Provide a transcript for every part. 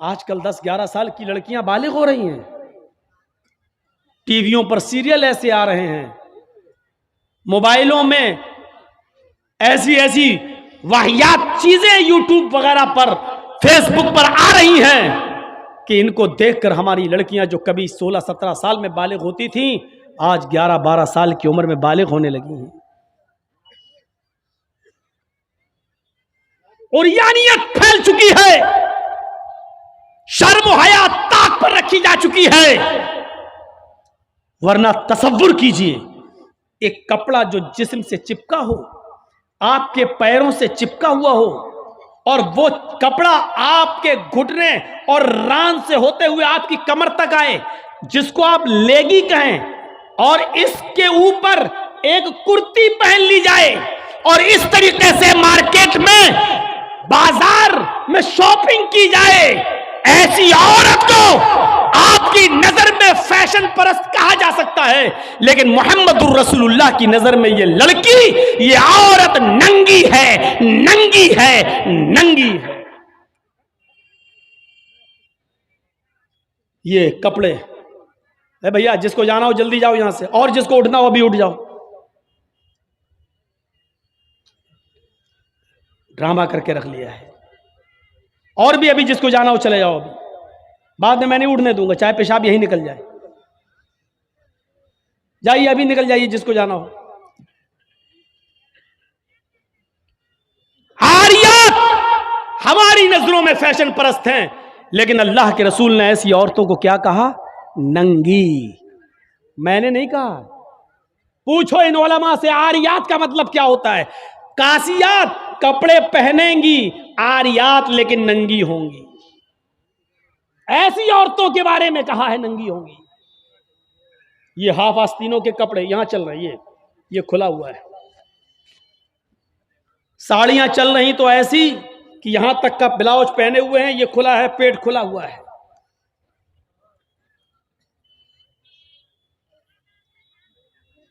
आजकल 10-11 साल की लड़कियां बालिग हो रही हैं। टीवियों पर सीरियल ऐसे आ रहे हैं, मोबाइलों में ऐसी ऐसी वाहियात चीजें यूट्यूब वगैरह पर, फेसबुक पर आ रही हैं कि इनको देखकर हमारी लड़कियां जो कभी 16-17 साल में बालिग होती थीं, आज 11-12 साल की उम्र में बालिग होने लगी हैं। और यानियत फैल चुकी है, शर्म हया ताक पर रखी जा चुकी है। वरना तसव्वुर कीजिए, एक कपड़ा जो जिस्म से चिपका हो, आपके पैरों से चिपका हुआ हो, और वो कपड़ा आपके घुटने और रान से होते हुए आपकी कमर तक आए, जिसको आप लेगी कहें, और इसके ऊपर एक कुर्ती पहन ली जाए और इस तरीके से मार्केट में, बाजार में शॉपिंग की जाए, ऐसी औरत को आपकी नजर में फैशन परस्त कहा जा सकता है, लेकिन मोहम्मदुर रसूलुल्लाह की नजर में ये लड़की, ये औरत नंगी है, नंगी है, नंगी है। ये कपड़े है भैया, जिसको जाना हो जल्दी जाओ यहां से, और जिसको उठना हो अभी उठ जाओ। ड्रामा करके रख लिया है। और भी अभी जिसको जाना हो चले जाओ, अभी बाद में मैं नहीं उठने दूंगा, चाहे पेशाब यही निकल जाए। जाइए अभी निकल जाइए जिसको जाना हो। आरियात हमारी नजरों में फैशन परस्त हैं, लेकिन अल्लाह के रसूल ने ऐसी औरतों को क्या कहा? नंगी। मैंने नहीं कहा, पूछो इन उलमा से आरियात का मतलब क्या होता है। कासियात कपड़े पहनेंगी, आरियात लेकिन नंगी होंगी। ऐसी औरतों के बारे में कहा है नंगी होंगी। ये हाफ आस्तीनों के कपड़े यहां चल रहे हैं, ये खुला हुआ है। साड़ियां चल रही तो ऐसी कि यहां तक का ब्लाउज पहने हुए हैं, ये खुला है, पेट खुला हुआ है।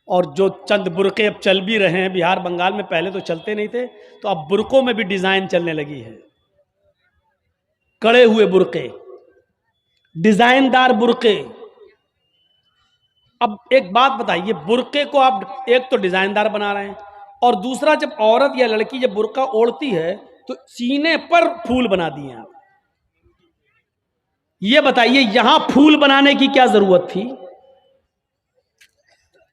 और जो चंद बुरके अब चल भी रहे हैं बिहार बंगाल में, पहले तो चलते नहीं थे, तो अब बुरकों में भी डिजाइन चलने लगी है। कड़े हुए बुरके, डिजाइनदार बुरके। अब एक बात बताइए, बुरके को आप एक तो डिजाइनदार बना रहे हैं, और दूसरा जब औरत या लड़की जब बुरका ओढ़ती है तो सीने पर फूल बना दिए आप। ये बताइए यहां फूल बनाने की क्या जरूरत थी?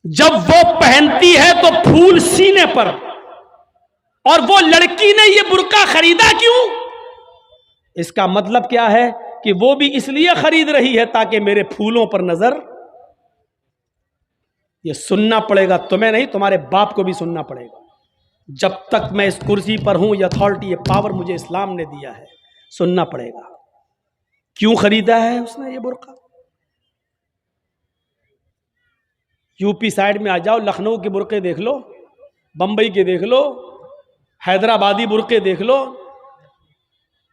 जब वो पहनती है तो फूल सीने पर, और वो लड़की ने ये बुरका खरीदा क्यों? इसका मतलब क्या है कि वो भी इसलिए खरीद रही है ताकि मेरे फूलों पर नजर। ये सुनना पड़ेगा तुम्हें नहीं, तुम्हारे बाप को भी सुनना पड़ेगा। जब तक मैं इस कुर्सी पर हूं, ये अथॉरिटी, ये पावर मुझे इस्लाम ने दिया है, सुनना पड़ेगा। क्यों खरीदा है उसने ये बुरका? यूपी साइड में आ जाओ, लखनऊ के बुरके देख लो, बंबई के देख लो, हैदराबादी बुरके देख लो।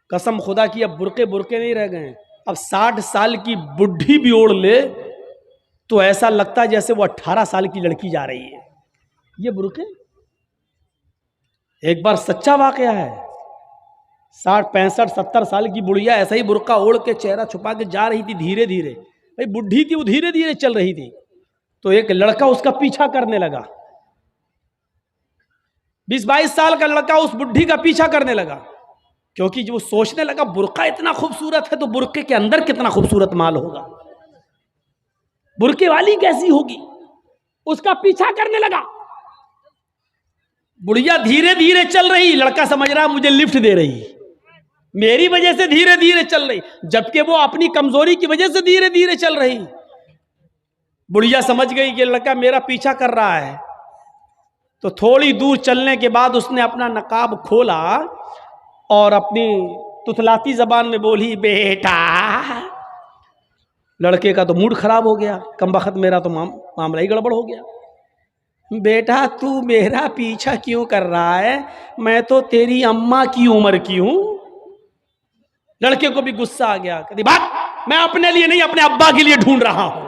कसम खुदा की अब बुरके बुरके नहीं रह गए। अब 60 साल की बुढ़ी भी ओढ़ ले तो ऐसा लगता है जैसे वो 18 साल की लड़की जा रही है। ये बुरके एक बार सच्चा वाकया है। 60, 65, 70 साल की बुढ़िया ऐसा ही बुरका ओढ़ के चेहरा छुपा के जा रही थी धीरे धीरे। भाई बुढ़ी थी वो, धीरे धीरे चल रही थी, तो एक लड़का उसका पीछा करने लगा। 20-22 साल का लड़का उस बुढ़ी का पीछा करने लगा, क्योंकि जो सोचने लगा बुरका इतना खूबसूरत है तो बुरके के अंदर कितना खूबसूरत माल होगा, बुरके वाली कैसी होगी। उसका पीछा करने लगा। बुढ़िया धीरे धीरे चल रही, लड़का समझ रहा मुझे लिफ्ट दे रही, मेरी वजह से धीरे धीरे चल रही, जबकि वो अपनी कमजोरी की वजह से धीरे धीरे चल रही। बुढ़िया समझ गई कि लड़का मेरा पीछा कर रहा है, तो थोड़ी दूर चलने के बाद उसने अपना नकाब खोला और अपनी तुतलाती जबान में बोली, बेटा। लड़के का तो मूड खराब हो गया, कमबख्त मेरा तो मामला ही गड़बड़ हो गया। बेटा तू मेरा पीछा क्यों कर रहा है, मैं तो तेरी अम्मा की उम्र की हूं। लड़के को भी गुस्सा आ गया, कहती बात मैं अपने लिए नहीं अपने अब्बा के लिए ढूंढ रहा हूं।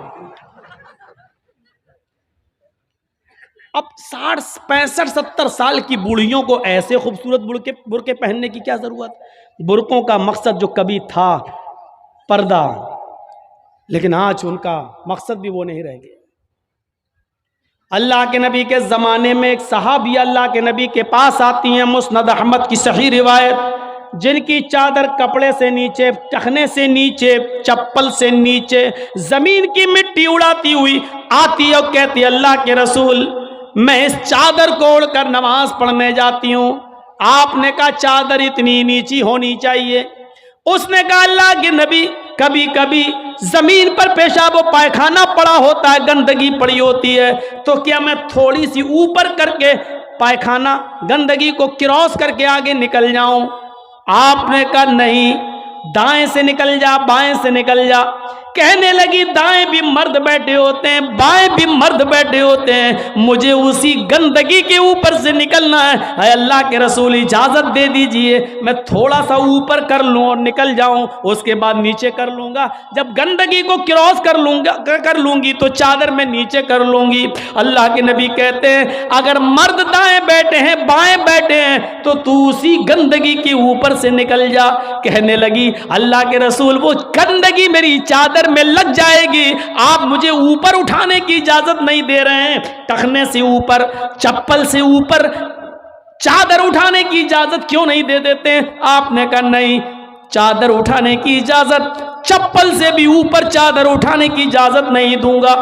अब 60, 65, 70 साल की बूढ़ियों को ऐसे खूबसूरत बुरके पहनने की क्या जरूरत? बुरकों का मकसद जो कभी था पर्दा। लेकिन आज उनका मकसद भी वो नहीं रह गया। अल्लाह के नबी के ज़माने में एक सहाबी अल्लाह के नबी के पास आती हैं, मुस्नद अहमद की सही रिवायत, जिनकी चादर कपड़े से नीचे, टखने से नीचे, चप्पल से नीचे ज़मीन की मिट्टी उड़ाती हुई आती और कहती, अल्लाह के रसूल मैं इस चादर को ओढ़कर नमाज पढ़ने जाती हूँ। आपने कहा चादर इतनी नीची होनी चाहिए। उसने कहा अल्लाह के नबी कभी कभी जमीन पर पेशाब व पायखाना पड़ा होता है, गंदगी पड़ी होती है, तो क्या मैं थोड़ी सी ऊपर करके पायखाना गंदगी को क्रॉस करके आगे निकल जाऊं? आपने कहा नहीं, दाएं से निकल जा, बाएं से निकल जा। कहने लगी दाएं भी मर्द बैठे होते हैं, बाएं भी मर्द बैठे होते हैं, मुझे उसी गंदगी के ऊपर से निकलना है। अल्लाह के रसूल इजाजत दे दीजिए, मैं थोड़ा सा ऊपर कर लूं और निकल जाऊं, उसके बाद नीचे कर लूंगा। जब गंदगी को क्रॉस कर लूंगी तो चादर में नीचे कर लूंगी। अल्लाह के नबी कहते हैं अगर मर्द दाएं बैठे हैं, बाएं बैठे हैं, तो तू उसी गंदगी के ऊपर से निकल जा। कहने लगी अल्लाह के रसूल वो गंदगी मेरी चादर में लग जाएगी, आप मुझे ऊपर उठाने की इजाजत नहीं दे रहे हैं। टखने से ऊपर, चप्पल से ऊपर चादर उठाने की इजाजत क्यों नहीं दे देते हैं? आपने कहा नहीं, चादर उठाने की इजाजत, चप्पल से भी ऊपर चादर उठाने की इजाजत नहीं दूंगा।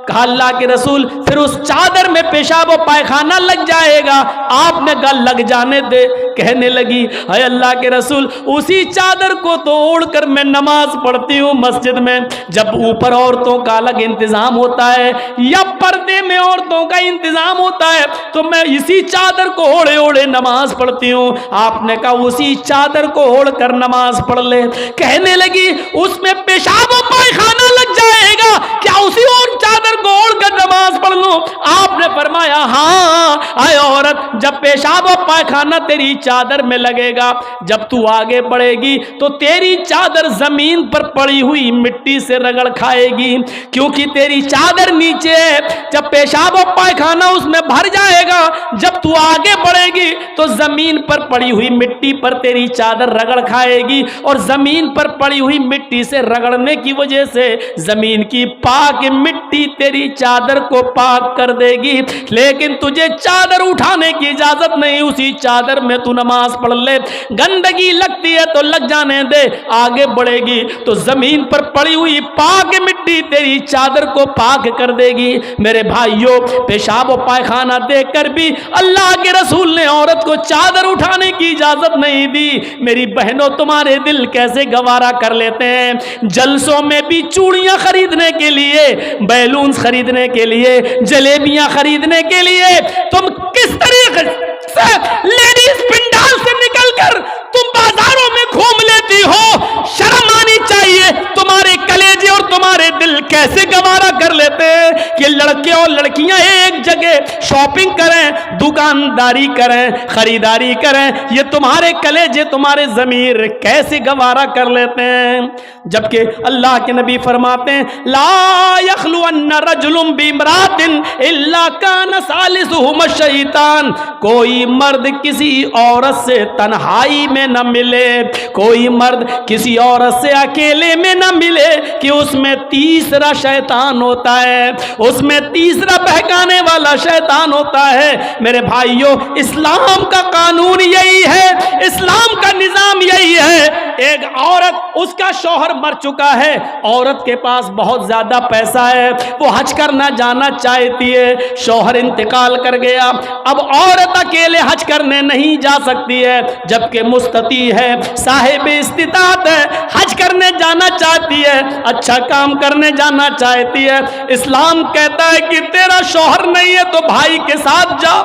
कहा अल्लाह के रसूल फिर उस चादर में पेशाब और पायखाना लग जाएगा। आपने कहा लग जाने दे। कहने लगी हाय अल्लाह के रसूल उसी चादर को तो ओढ़कर मैं नमाज पढ़ती हूँ मस्जिद में। जब ऊपर औरतों का अलग इंतजाम होता है या पर्दे में औरतों का इंतजाम होता है, तो मैं इसी चादर को ओढ़े ओढ़े नमाज पढ़ती हूँ। आपने कहा उसी चादर को ओढ़कर नमाज पढ़ ले। कहने लगी उसमें पेशाब और पायखाना लग जाएगा, क्या उसी और चादर को ओढ़कर नमाज पढ़ लूं? आपने फरमाया हाँ। आए औरत, जब पेशाब और पायखाना तेरी चादर में लगेगा, जब तू आगे बढ़ेगी तो तेरी चादर जमीन पर पड़ी हुई मिट्टी से रगड़ खाएगी, क्योंकि तेरी चादर नीचे है। जब पेशाब और पायखाना उसमें भर जाएगा, जब तू आगे बढ़ेगी तो जमीन पर पड़ी हुई मिट्टी पर तेरी चादर रगड़ खाएगी, और जमीन पर पड़ी हुई मिट्टी से रगड़ने की वजह से जमीन की पाक मिट्टी तेरी चादर को पाक कर देगी। लेकिन तुझे चादर उठाने की इजाजत नहीं, उसी चादर में तू नमाज पढ़ ले। गंदगी लगती है तो लग जाने दे, आगे बढ़ेगी तो जमीन पर पड़ी हुई पाक मिट्टी तेरी चादर को पाक कर देगी। मेरे भाइयों, पेशाब और पायखाना देखकर भी अल्लाह के रसूल ने औरत को चादर उठाने की इजाजत नहीं दी। मेरी बहनों, तुम्हारे दिल कैसे गवारा कर लेते हैं। जलसों में भी चूड़ियां खरीदने के लिए, बैलून्स खरीदने के लिए, जलेबियां खरीदने के लिए तुम किस तरीके से लेडीज पिंडाल से निकलकर तुम बाजारों में घूम लेती हो। शर्म आनी चाहिए। तुम्हारे कलेजे और तुम्हारे दिल कैसे गवारा कर लेते हैं कि लड़के और लड़कियां एक जगह शॉपिंग करें, दुकानदारी करें, खरीदारी करें। ये तुम्हारे कलेजे, तुम्हारे ज़मीर कैसे गवारा कर लेते हैं। जबकि अल्लाह के नबी फरमाते हैं ला यखलुअन्न रजुलुम बिमरातिन इल्ला कान सालिसुहुम शैतान। कोई मर्द किसी औरत से तन्हाई में न मिले, कोई मर्द किसी औरत से अकेले में न मिले कि उसमें तीसरा शैतान होता है, उसमें तीसरा बहकाने वाला शैतान होता है। मेरे भाइयों, इस्लाम का कानून यही है, इस्लाम का निजाम यही है। एक औरत, उसका शौहर मर चुका है, औरत के पास बहुत ज्यादा पैसा है, वो हज करना जाना चाहती है, शौहर इंतकाल कर गया। अब औरत अकेले हज करने नहीं जा सकती है, जबकि मुस्तती है, साहिब इस्तिताअत है, हज करने जाना चाहती है, अच्छा काम करने जाना चाहती है। इस्लाम कहता है कि तेरा शौहर नहीं है तो भाई के साथ जा,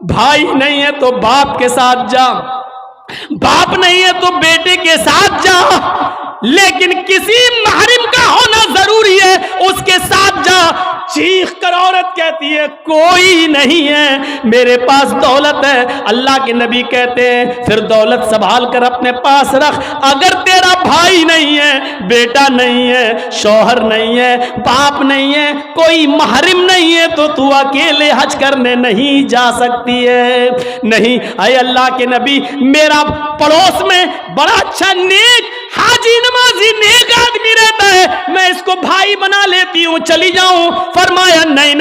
भाई नहीं है तो बाप के साथ जा, बाप नहीं है तो बेटे के साथ जा, लेकिन किसी महरिम का होना जरूरी है, उसके साथ जा। चीख कर औरत कहती है कोई नहीं है, मेरे पास दौलत है। अल्लाह के नबी कहते हैं फिर दौलत संभाल कर अपने पास रख। अगर तेरा भाई नहीं है, बेटा नहीं है, शौहर नहीं है, बाप नहीं है, कोई महरिम नहीं है, तो तू अकेले हज करने नहीं जा सकती है। नहीं, अय अल्लाह के नबी, मेरा पड़ोस में बड़ा अच्छा नेक हाजी नमाजी नेक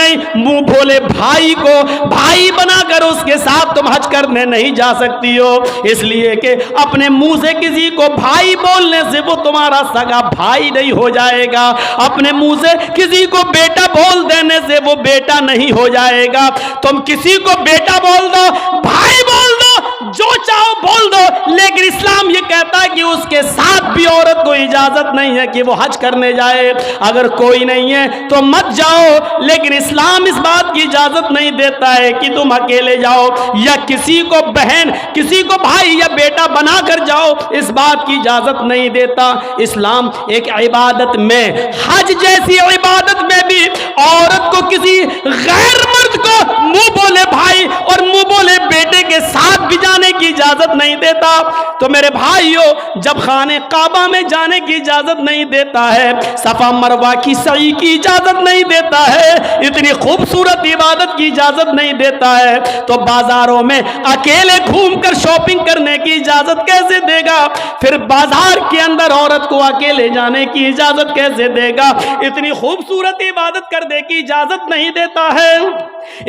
नहीं, मुंह भोले भाई को भाई बनाकर उसके साथ तुम हज करने नहीं जा सकती हो, इसलिए कि अपने मुंह से किसी को भाई बोलने से वो तुम्हारा सगा भाई नहीं हो जाएगा, अपने मुंह से किसी को बेटा बोल देने से वो बेटा नहीं हो जाएगा। तुम किसी को बेटा बोल दो, भाई बोल दो, जो चाहो बोल दो, लेकिन इस्लाम ये कहता है कि उसके साथ भी औरत को इजाजत नहीं है कि वो हज करने जाए। अगर कोई नहीं है तो मत जाओ, लेकिन इस्लाम इस बात की इजाजत नहीं देता है कि तुम अकेले जाओ या किसी को बहन, किसी को भाई या बेटा बनाकर जाओ, इस बात की इजाजत नहीं देता। इस्लाम एक इबादत में, हज जैसी इबादत में भी औरत को किसी गैर मर्द को मुंह बोले भाई और मुंह बोले बेटे के साथ भी जाने की इजाजत नहीं देता। तो मेरे भाइयों, जब खाने काबा में जाने की इजाजत नहीं देता है, सफा मरवा की सई की इजाजत नहीं देता है, इतनी खूबसूरत इबादत की इजाजत नहीं देता है, तो बाजारों में अकेले घूमकर शॉपिंग करने की इजाजत कैसे देगा? फिर बाजार के अंदर औरत को अकेले जाने की इजाजत कैसे देगा? इतनी खूबसूरत इबादत करने की इजाजत नहीं देता है,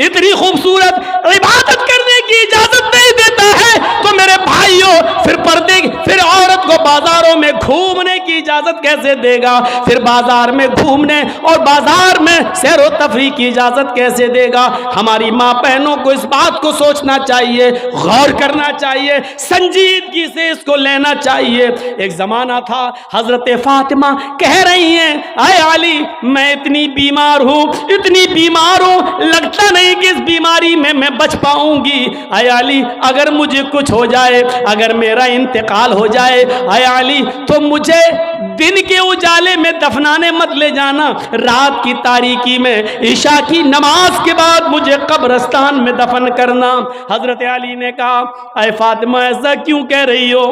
इतनी खूबसूरत इबादत करने की इजाजत नहीं देता है, तो मेरे भाइयों फिर औरत को बाजारों में घूमने की इजाजत कैसे देगा? फिर बाजार में घूमने और बाजार में सैर व तफरीह की इजाजत कैसे देगा? हमारी माँ बहनों को इस बात को सोचना चाहिए, गौर करना चाहिए, संजीदगी से इसको लेना चाहिए। एक जमाना था, हजरत फातिमा कह रही हैं, आए अली, मैं इतनी बीमार हूं, इतनी बीमार हूं, लगता नहीं कि इस बीमारी में मैं बच पाऊंगी। आए अली, अगर मुझे कुछ हो जाए, अगर मेरा इंतकाल हो जाए, आए अली, तो मुझे दिन के उजाले में दफनाने मत ले जाना, रात की तारीकी में ईशा की नमाज के बाद मुझे कब्रिस्तान में दफन करना। हजरत अली ने कहा, आए फातिमा, ऐसा क्यों कह रही हो?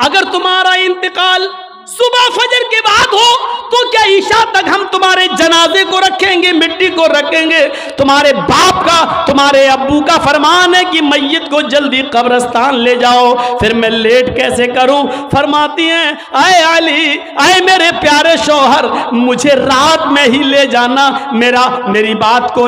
अगर तुम्हारा इंतकाल सुबह फजर के बाद हो तो क्या ईशा तक हम तुम्हारे जनाजे को रखेंगे, मिट्टी को रखेंगे? तुम्हारे बाप का, तुम्हारे अब्बू का फरमान है कि मैयत को जल्दी कब्रिस्तान ले जाओ, फिर मैं लेट कैसे करूं? फरमाती हैं, आए अली, आए मेरे प्यारे शौहर, मुझे रात में ही ले जाना, मेरी बात को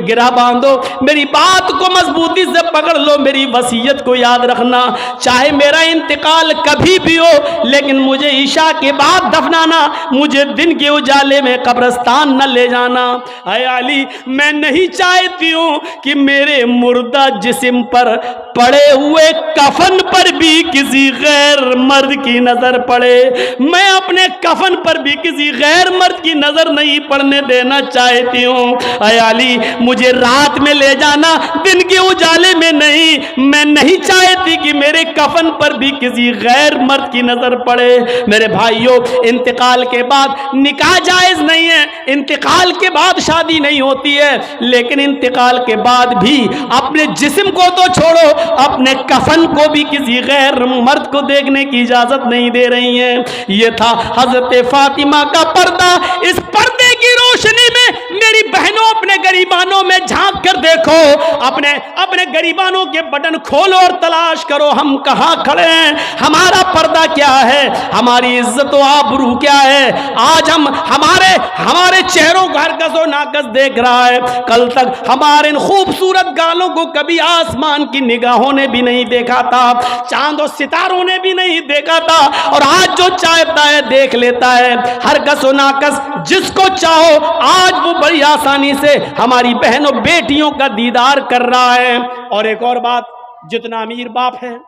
गिरा बांधो, मेरी बात को मजबूती से पकड़ लो, मेरी वसीयत को याद रखना, चाहे मेरा इंतकाल कभी भी हो, लेकिन मुझे ईशा के बाद दफनाना, मुझे दिन के उजाले में कब्रिस्तान न ले जाना। ऐ अली, मैं नहीं चाहती हूं कि मेरे मुर्दा जिस्म पर पड़े हुए कफन पर भी किसी गैर मर्द की नजर पड़े, मैं अपने कफन पर भी किसी गैर मर्द की नजर नहीं पड़ने देना चाहती हूँ। ऐ अली, मुझे रात में ले जाना, दिन के उजाले में नहीं। मैं नहीं चाहती कि मेरे कफन पर भी किसी गैर मर्द की नजर पड़े। मेरे भाइयों, इंतकाल के बाद निकाह जायज नहीं है, इंतकाल के बाद शादी नहीं होती है, लेकिन इंतकाल के बाद भी अपने जिस्म को तो छोड़ो, अपने कफन को भी किसी गैर मर्द को देखने की इजाजत नहीं दे रही हैं। ये था हजरत फातिमा का पर्दा। इस पर्दे की रोशनी में मेरी बहनों, अपने गरीबानों में झांक कर देखो, अपने गरीबानों के बटन खोलो और तलाश करो हम कहां खड़े हैं, हमारा पर्दा क्या है, हमारी इज्जत व आबरू क्या है। आज हमारे चेहरों को हर कस और नाकस देख रहा है। कल तक हमारे इन खूबसूरत गालों को कभी आसमान की निगाहों ने भी नहीं देखा था, चांद और सितारों ने भी नहीं देखा था, और आज जो चाहता है देख लेता है, हर कस और नाकस जिसको चाहो आज वो बड़ी आसानी से हमारी बहनों बेटियों का दीदार कर रहा है। और एक और बात, जितना अमीर बाप है,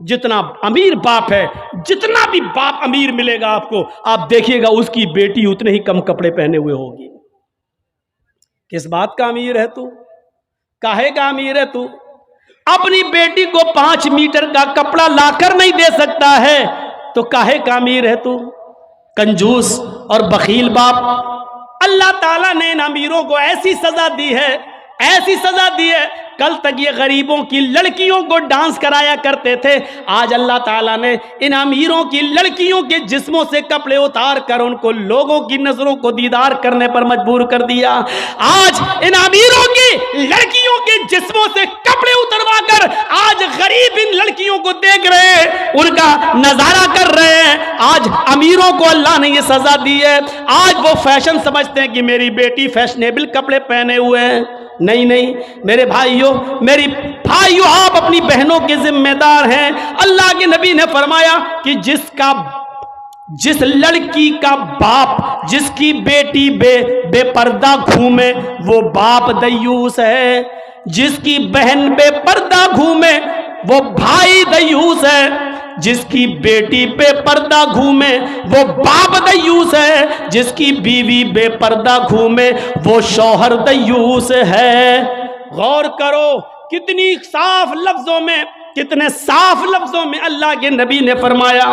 जितना अमीर बाप है, जितना भी बाप अमीर मिलेगा आपको, आप देखिएगा उसकी बेटी उतने ही कम कपड़े पहने हुए होगी। किस बात का अमीर है तू? काहे का अमीर है तू? अपनी बेटी को 5 मीटर का कपड़ा लाकर नहीं दे सकता है तो काहे का अमीर है तू? कंजूस और बखील बाप। अल्लाह ताला ने इन अमीरों को ऐसी सजा दी है, ऐसी सजा दी है, कल तक ये गरीबों की लड़कियों को डांस कराया करते थे, आज अल्लाह ताला ने इन अमीरों की लड़कियों के जिस्मों से कपड़े उतार कर उनको लोगों की नजरों को दीदार करने पर मजबूर कर दिया। आज इन अमीरों की लड़कियों के जिस्मों से कपड़े उतरवा कर आज गरीब इन लड़कियों को देख रहे हैं, उनका नजारा कर रहे हैं। आज अमीरों को अल्लाह ने ये सजा दी है। आज वो फैशन समझते हैं कि मेरी बेटी फैशनेबल कपड़े पहने हुए हैं। नहीं नहीं मेरे भाइयों, मेरी भाइयों, आप अपनी बहनों के जिम्मेदार हैं। अल्लाह के नबी ने फरमाया कि जिस लड़की का बाप जिसकी बेटी बेपर्दा घूमे वो बाप दयूस है, जिसकी बहन बेपर्दा घूमे वो भाई दयूस है, जिसकी बेटी बेपर्दा घूमे वो बाप दयूस है, जिसकी बीवी बेपर्दा घूमे वो शौहर दयूस है। गौर करो कितनी साफ लफ्जों में, कितने साफ लफ्जों में अल्लाह के नबी ने फरमाया,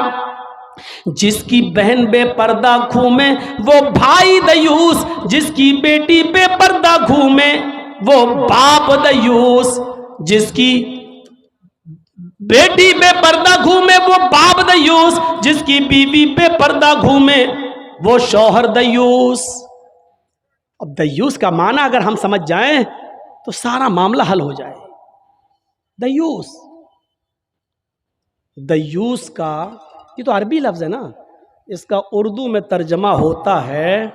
जिसकी बहन बेपर्दा घूमे वो भाई दयूस, जिसकी बेटी बेपर्दा घूमे वो बाप दयूस, जिसकी बेटी बेपर्दा घूमे वो बाप दयूस, जिसकी बीवी बेपर्दा घूमे वो शौहर दयूस। अब दयूस का माना अगर हम समझ जाएं तो सारा मामला हल हो जाए। दयूस, दयूस का ये तो अरबी लफ्ज है ना, इसका उर्दू में तर्जमा होता है,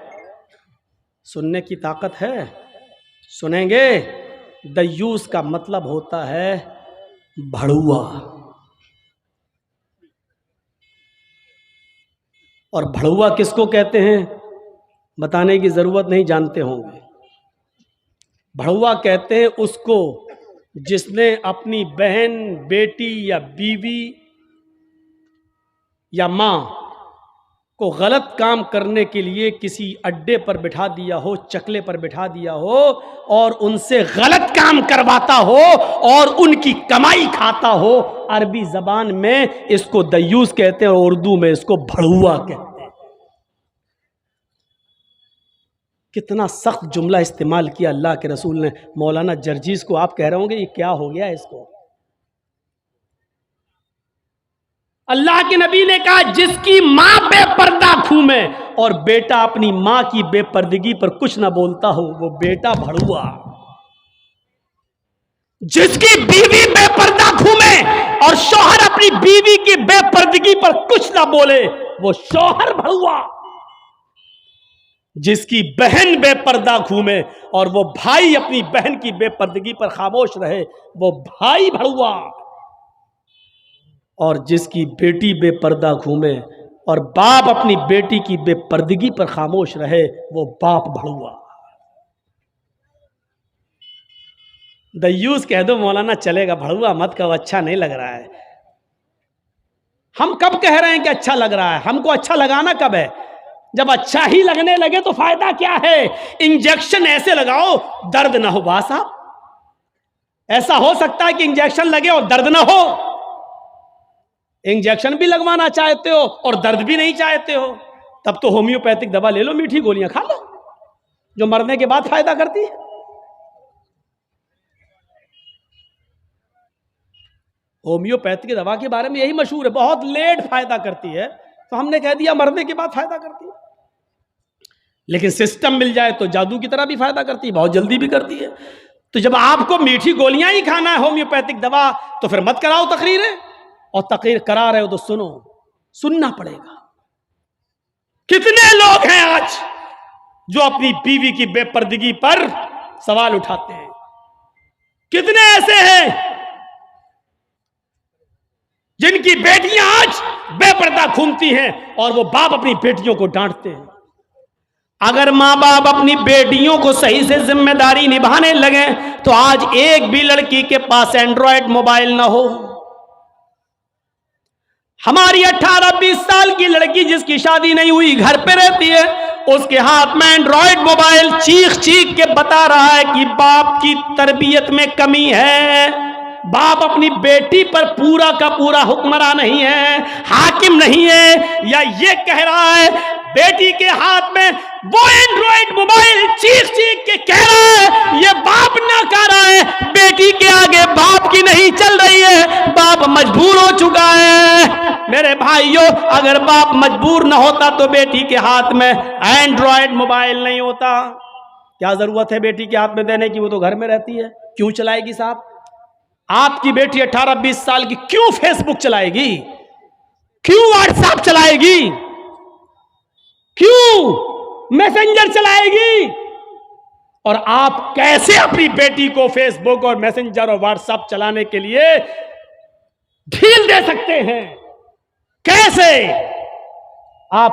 सुनने की ताकत है, सुनेंगे। दयूस का मतलब होता है भड़ुआ। और भड़ुआ किसको कहते हैं बताने की जरूरत नहीं, जानते होंगे। भड़ुआ कहते हैं उसको जिसने अपनी बहन, बेटी या बीवी या मां को गलत काम करने के लिए किसी अड्डे पर बिठा दिया हो, चकले पर बिठा दिया हो और उनसे गलत काम करवाता हो और उनकी कमाई खाता हो। अरबी जबान में इसको दयूस कहते हैं और उर्दू में इसको भड़ुआ कहते हैं। कितना सख्त जुमला इस्तेमाल किया अल्लाह के रसूल ने। मौलाना जर्जीस को आप कह रहे होंगे ये क्या हो गया इसको। अल्लाह के नबी ने कहा जिसकी मां बेपर्दा घूमे और बेटा अपनी मां की बेपर्दगी पर कुछ ना बोलता हो वो बेटा भड़ुआ। जिसकी बीवी बेपर्दा घूमे और शौहर अपनी बीवी की बेपर्दगी पर कुछ ना बोले वो शौहर भड़ुआ। जिसकी बहन बेपर्दा घूमे और वो भाई अपनी बहन की बेपर्दगी पर खामोश रहे वो भाई भड़ुआ। और जिसकी बेटी बेपर्दा घूमे और बाप अपनी बेटी की बेपर्दगी पर खामोश रहे वो बाप भड़ुआ। दयूस कह दो मौलाना चलेगा, भड़ुआ मत कहो, अच्छा नहीं लग रहा है। हम कब कह रहे हैं कि अच्छा लग रहा है? हमको अच्छा लगाना कब है? जब अच्छा ही लगने लगे तो फायदा क्या है? इंजेक्शन ऐसे लगाओ दर्द ना हो। बात साहब ऐसा हो सकता है कि इंजेक्शन लगे और दर्द ना हो? इंजेक्शन भी लगवाना चाहते हो और दर्द भी नहीं चाहते हो, तब तो होम्योपैथिक दवा ले लो, मीठी गोलियां खा लो जो मरने के बाद फायदा करती है। होम्योपैथिक दवा के बारे में यही मशहूर है, बहुत लेट फायदा करती है, तो हमने कह दिया मरने के बाद फायदा करती है। लेकिन सिस्टम मिल जाए तो जादू की तरह भी फायदा करती है, बहुत जल्दी भी करती है। तो जब आपको मीठी गोलियां ही खाना है होम्योपैथिक दवा, तो फिर मत कराओ तकरीरें, और तकरीर करा रहे हो तो सुनो, सुनना पड़ेगा। कितने लोग हैं आज जो अपनी बीवी की बेपर्दगी पर सवाल उठाते हैं? कितने ऐसे हैं जिनकी बेटियां आज बेपर्दा घूमती हैं और वो बाप अपनी बेटियों को डांटते हैं? अगर माँ बाप अपनी बेटियों को सही से जिम्मेदारी निभाने लगे तो आज एक भी लड़की के पास एंड्रॉयड मोबाइल ना हो। हमारी 18-20 साल की लड़की जिसकी शादी नहीं हुई घर पे रहती है, उसके हाथ में एंड्रॉयड मोबाइल चीख चीख के बता रहा है कि बाप की तरबियत में कमी है, बाप अपनी बेटी पर पूरा का पूरा हुक्मरान नहीं है, हाकिम नहीं है, या ये कह रहा है बेटी के हाथ में वो एंड्रॉइड मोबाइल चीख चीख के कह रहा है ये बाप ना कर रहा है, बेटी के आगे बाप की नहीं चल रही है, बाप मजबूर हो चुका है। मेरे भाइयों, अगर बाप मजबूर ना होता तो बेटी के हाथ में एंड्रॉइड मोबाइल नहीं होता। क्या जरूरत है बेटी के हाथ में देने की, वो तो घर में रहती है, क्यों चलाएगी साहब? आपकी बेटी 18-20 साल की क्यों फेसबुक चलाएगी, क्यों व्हाट्सएप चलाएगी, क्यों मैसेंजर चलाएगी? और आप कैसे अपनी बेटी को फेसबुक और मैसेंजर और व्हाट्सएप चलाने के लिए ढील दे सकते हैं? कैसे आप